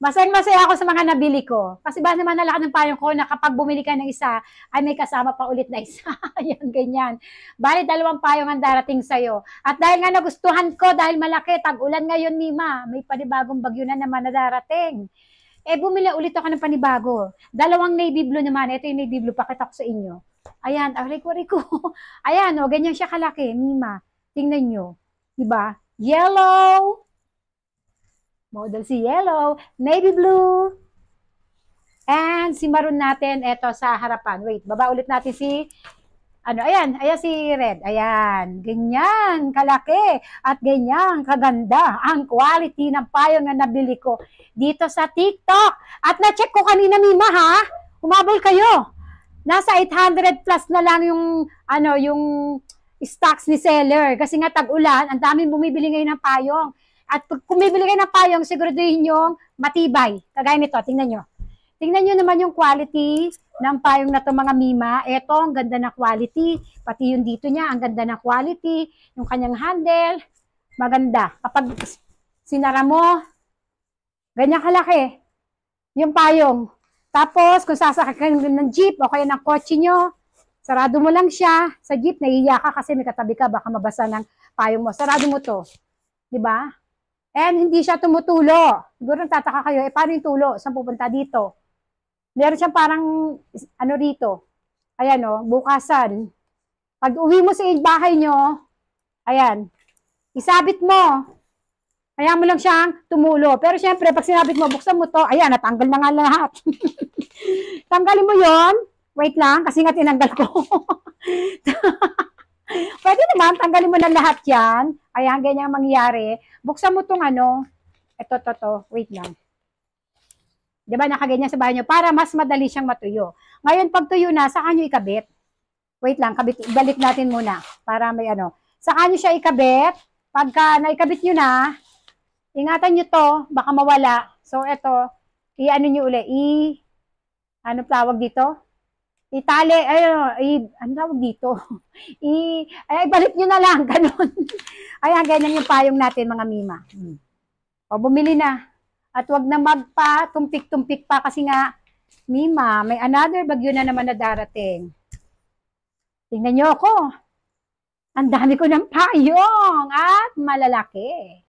Masayang-masaya ako sa mga nabili ko. Kasi ba naman nalaki ng payong ko na kapag bumili ka ng isa, ay may kasama pa ulit na isa. Yan, ganyan. Bali, 2 payong ang darating sa'yo. At dahil nga nagustuhan ko, dahil malaki, tag-ulan ngayon, Mima, may panibagong bagyo na naman na darating. Eh, bumili ulit ako ng panibago. 2 navy blue naman. Ito yung navy blue, pakita ko sa inyo. Ayan, aray ko. Ayan, o, ganyan siya kalaki, Mima. Tingnan nyo. Diba? Yellow. Model si yellow, navy blue, and si maroon natin, eto sa harapan. Wait, baba ulit natin si, ayan si red. Ayan, ganyan, kalaki, at ganyan, kaganda, ang quality ng payong na nabili ko dito sa TikTok. At na-check ko kanina, Mima, ha? Humabol kayo. Nasa 800 plus na lang yung, yung stocks ni seller. Kasi nga tag-ulan, ang daming bumibili ngayon ng payong. At kung bibili kayo ng payong, siguraduhin nyo matibay. Kagaya nito, tingnan nyo. Tingnan nyo naman yung quality ng payong na to, mga Mima. Ito, ang ganda na quality. Pati yung dito niya, ang ganda na quality. Yung kanyang handle, maganda. Kapag sinara mo, ganyan kalaki yung payong. Tapos, kung sasakay kayo ng jeep o kaya ng kotse nyo, sarado mo lang siya. Sa jeep, nahihiya ka kasi may katabi ka, baka mabasa ng payong mo. Sarado mo to. Diba? And hindi siya tumutulo. Siguro tataka kayo, paano yung tulo? Saan pupunta dito? Meron siyang parang, rito. Ayan bukasan. Pag uwi mo sa bahay nyo, ayan, isabit mo. Kaya mo lang siyang tumulo. Pero syempre, pag sinabit mo, buksan mo to, ayan, natanggal na nga lahat. Tanggalin mo yon. Wait lang, kasi nga tinanggal ko. Pwede naman, tanggalin mo na lahat yan. Ayan, ganyan mangyayari. Buksan mo itong wait lang. Diba, nakaganyan sa bahay nyo para mas madali siyang matuyo. Ngayon, pag tuyo na, saka nyo ikabit. Wait lang, balik natin muna para may Saka nyo siya ikabit. Pagka naikabit nyo na, ingatan nyo to, baka mawala. So, ito, nyo uli. Ano tawag dito? Itali, ano tawag dito? Ibalik nyo na lang, ganun. Ayan, ganyan yung payong natin, mga Mima. O, bumili na. At wag na magpa-tumpik-tumpik pa kasi nga, Mima, may another bagyo na naman na darating. Tingnan nyo ako. Ang dami ko ng payong at malalaki.